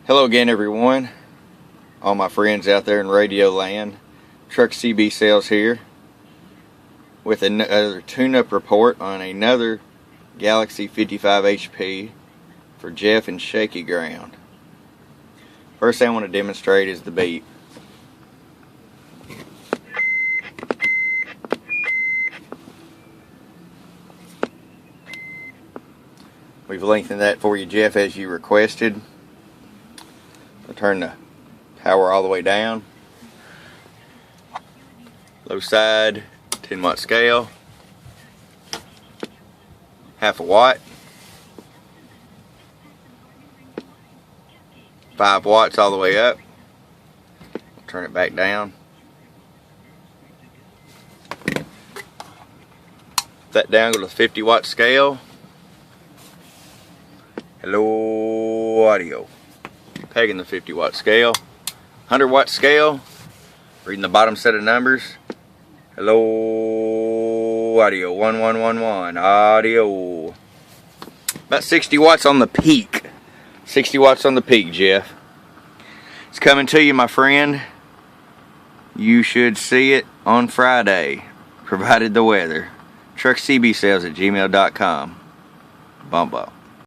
Hello again, everyone. All my friends out there in radio land. Truck CB Sales here with another tune-up report on another Galaxy 55 HP for Jeff and Shaky Ground. First thing I want to demonstrate is the beep. We've lengthened that for you, Jeff, as you requested. I'll turn the power all the way down. Low side, 10 watt scale. Half a watt. 5 watts all the way up. Turn it back down. That down, go to the 50 watt scale. Hello audio. Pegging the 50 watt scale. 100 watt scale. Reading the bottom set of numbers. Hello audio. 1111 audio. About 60 watts on the peak. 60 watts on the peak, Jeff. It's coming to you, my friend. You should see it on Friday, provided the weather. TruckCBSales@gmail.com. Bumbo.